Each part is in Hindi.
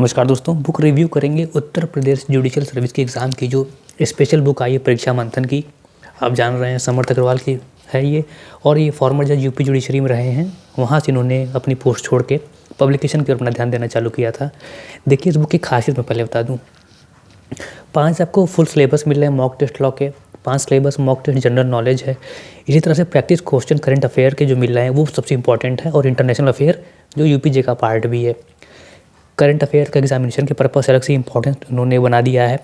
नमस्कार दोस्तों, बुक रिव्यू करेंगे उत्तर प्रदेश जुडिशियल सर्विस की एग्ज़ाम की जो स्पेशल बुक आई है परीक्षा मंथन की। आप जान रहे हैं समर्थ अग्रवाल की है ये, और ये फॉर्मर जज यूपी जुडिशरी में रहे हैं। वहाँ से इन्होंने अपनी पोस्ट छोड़ के पब्लिकेशन की ओर अपना ध्यान देना चालू किया था। देखिए इस बुक की खासियत मैं पहले बता दूँ। 5 आपको फुल सिलेबस मिल रहे हैं मॉक टेस्ट लॉ के, 5 syllabus mock test general knowledge है। इसी तरह से प्रैक्टिस क्वेश्चन करंट अफेयर के जो मिल रहे हैं वो सबसे इंपॉर्टेंट है, और इंटरनेशनल अफेयर जो यूपीजे का पार्ट भी है। करंट अफेयर का एग्जामिनेशन के पर्पस अलग से इम्पोर्टेंट उन्होंने बना दिया है,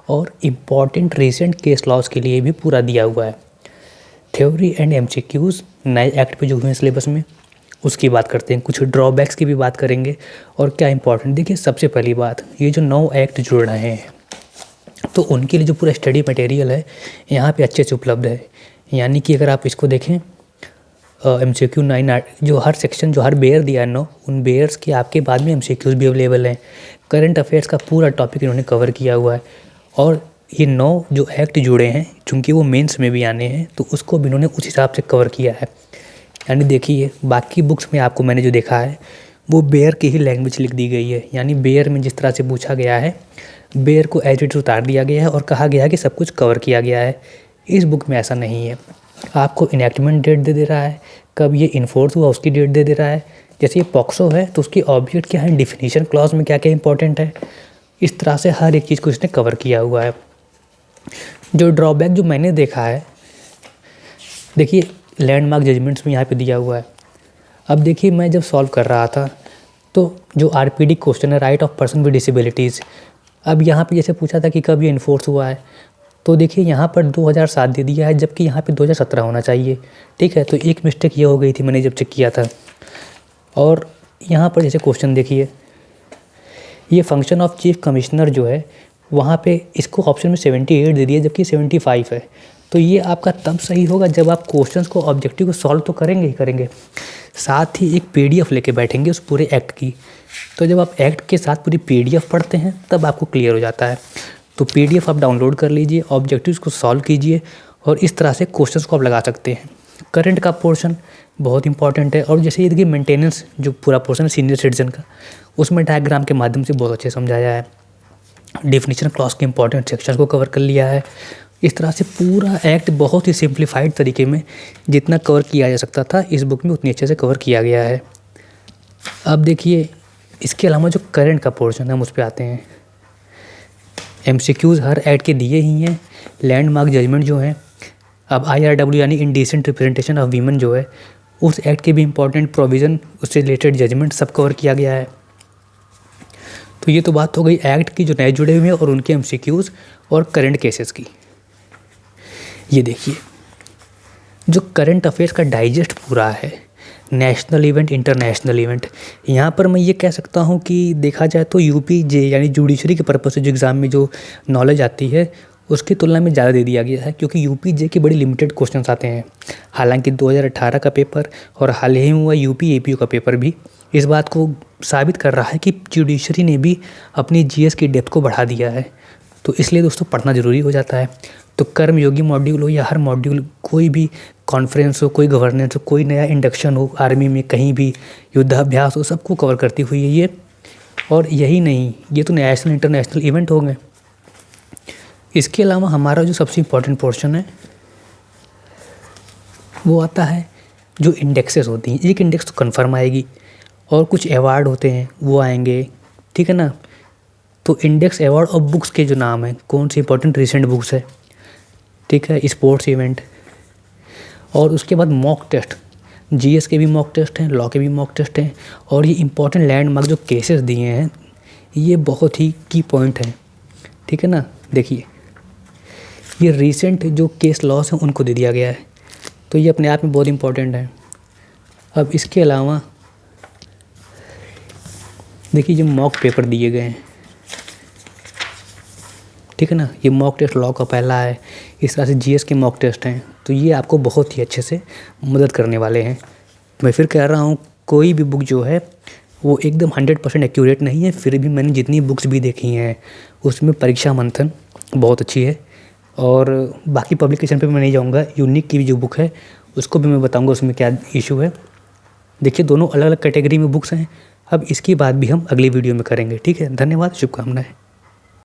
और इम्पॉर्टेंट रिसेंट केस लॉज के लिए भी पूरा दिया हुआ है। थ्योरी एंड एमसीक्यूज़ नए एक्ट पे जो हुए हैं सिलेबस में उसकी बात करते हैं, कुछ ड्रॉबैक्स की भी बात करेंगे और क्या इंपॉर्टेंट। देखिए सबसे पहली बात, ये जो 9 एक्ट जुड़ रहे हैं तो उनके लिए जो पूरा स्टडी मटेरियल है यहाँ पे अच्छे से उपलब्ध है। यानी कि अगर आप इसको देखें MCQ 9 जो हर सेक्शन जो हर बेयर दिया है 9, उन बेयर्स के आपके बाद में MCQs भी अवेलेबल हैं। करंट अफेयर्स का पूरा टॉपिक इन्होंने कवर किया हुआ है, और ये 9 जो एक्ट जुड़े हैं चूँकि वो मेंस में भी आने हैं तो उसको भी इन्होंने उस हिसाब से कवर किया है। यानी देखिए बाकी बुक्स में आपको मैंने जो देखा है वो बेयर की ही लैंग्वेज लिख दी गई है। यानी बेयर में जिस तरह से पूछा गया है बेयर को एज इट उतार दिया गया है और कहा गया है कि सब कुछ कवर किया गया है। इस बुक में ऐसा नहीं है। आपको इनैक्टमेंट डेट दे रहा है, कब ये इन्फोर्स हुआ उसकी डेट दे रहा है। जैसे ये पॉक्सो है तो उसकी ऑब्जेक्ट क्या है, डिफिनीशन क्लॉज में क्या क्या इंपॉर्टेंट है, इस तरह से हर एक चीज़ को इसने कवर किया हुआ है। जो ड्रॉबैक जो मैंने देखा है, देखिए लैंडमार्क जजमेंट्स में यहाँ पे दिया हुआ है। अब देखिए मैं जब सॉल्व कर रहा था तो जो आरपीडी क्वेश्चन है, right of person with disabilities, अब यहाँ पे जैसे पूछा था कि कब ये इन्फोर्स हुआ है, तो देखिए यहाँ पर 2007 दे दिया है जबकि यहाँ पे 2017 होना चाहिए। ठीक है, तो एक मिस्टेक ये हो गई थी मैंने जब चेक किया था। और यहाँ पर जैसे क्वेश्चन देखिए, ये फंक्शन ऑफ चीफ कमिश्नर जो है वहाँ पे इसको ऑप्शन में 78 दे दिया जबकि 75 है। तो ये आपका तब सही होगा जब आप क्वेश्चंस को ऑब्जेक्टिव को सॉल्व तो करेंगे ही करेंगे, साथ ही एक PDF लेके बैठेंगे उस पूरे एक्ट की। तो जब आप एक्ट के साथ पूरी PDF पढ़ते हैं तब आपको क्लियर हो जाता है। तो PDF आप डाउनलोड कर लीजिए, ऑब्जेक्टिव्स को सॉल्व कीजिए और इस तरह से क्वेश्चंस को आप लगा सकते हैं। करंट का पोर्शन बहुत इंपॉर्टेंट है, और जैसे ये देखिए मेंटेनेंस जो पूरा पोर्शन है सीनियर सिटीजन का, उसमें डायग्राम के माध्यम से बहुत अच्छे समझाया है। डेफिनेशन क्लॉज के इंपॉर्टेंट सेक्शन को कवर कर लिया है। इस तरह से पूरा एक्ट बहुत ही सिंप्लीफाइड तरीके में जितना कवर किया जा सकता था इस बुक में उतनी अच्छे से कवर किया गया है। अब देखिए इसके अलावा जो करंट का पोर्शन है हम उस पर आते हैं। MCQs हर एक्ट के दिए ही हैं। लैंडमार्क जजमेंट जो है, अब IRW यानी इंडिसेंट रिप्रेजेंटेशन ऑफ वीमेन जो है उस एक्ट के भी इंपॉर्टेंट प्रोविज़न, उससे रिलेटेड जजमेंट सब कवर किया गया है। तो ये तो बात हो गई एक्ट की जो नए जुड़े हुए हैं और उनके MCQs और करंट केसेस की। ये देखिए जो करंट अफेयर्स का डाइजेस्ट पूरा है, नेशनल इवेंट, इंटरनेशनल इवेंट, यहाँ पर मैं ये कह सकता हूँ कि देखा जाए तो UPJ यानी जुडिशरी के पर्पस से जो एग्ज़ाम में जो नॉलेज आती है उसकी तुलना में ज़्यादा दे दिया गया है, क्योंकि UPJ के बड़े लिमिटेड क्वेश्चंस आते हैं। हालांकि 2018 का पेपर और हाल ही में हुआ UP APU का पेपर भी इस बात को साबित कर रहा है कि जुडिशरी ने भी अपनी GS की डेप्थ को बढ़ा दिया है। तो इसलिए दोस्तों पढ़ना ज़रूरी हो जाता है। तो कर्मयोगी मॉड्यूल हो या हर मॉड्यूल, कोई भी कॉन्फ्रेंस हो, कोई गवर्नेंस हो, कोई नया इंडक्शन हो आर्मी में, कहीं भी युद्धाभ्यास हो, सबको कवर करती हुई है ये। और यही नहीं, ये तो नेशनल इंटरनेशनल इवेंट हो गए। इसके अलावा हमारा जो सबसे इम्पोर्टेंट पोर्शन है वो आता है जो इंडेक्सेस होती हैं। एक इंडेक्स तो कन्फर्म आएगी और कुछ अवार्ड होते हैं वो आएंगे, ठीक है ना। तो इंडेक्स, अवार्ड और बुक्स के जो नाम हैं, कौन सी इंपॉर्टेंट रिसेंट बुक्स है, ठीक है, स्पोर्ट्स इवेंट, और उसके बाद मॉक टेस्ट, GS के भी मॉक टेस्ट हैं, लॉ के भी मॉक टेस्ट हैं, और ये इंपॉर्टेंट लैंडमार्क जो केसेस दिए हैं ये बहुत ही की पॉइंट हैं, ठीक है ना। देखिए ये रीसेंट जो केस लॉस हैं उनको दे दिया गया है, तो ये अपने आप में बहुत इंपॉर्टेंट है। अब इसके अलावा देखिए जो मॉक पेपर दिए गए हैं, ठीक है ना, ये मॉक टेस्ट लॉ का पहला है, इस तरह से GS के मॉक टेस्ट हैं, तो ये आपको बहुत ही अच्छे से मदद करने वाले हैं। मैं फिर कह रहा हूँ कोई भी बुक जो है वो एकदम 100% एक्यूरेट नहीं है, फिर भी मैंने जितनी बुक्स भी देखी हैं उसमें परीक्षा मंथन बहुत अच्छी है। और बाकी पब्लिकेशन पे मैं नहीं जाऊँगा, यूनिक की भी जो बुक है उसको भी मैं बताऊँगा उसमें क्या इशू है। देखिए दोनों अलग अलग कैटेगरी में बुक्स हैं, अब इसकी बात भी हम अगली वीडियो में करेंगे। ठीक है, धन्यवाद, शुभकामनाएं।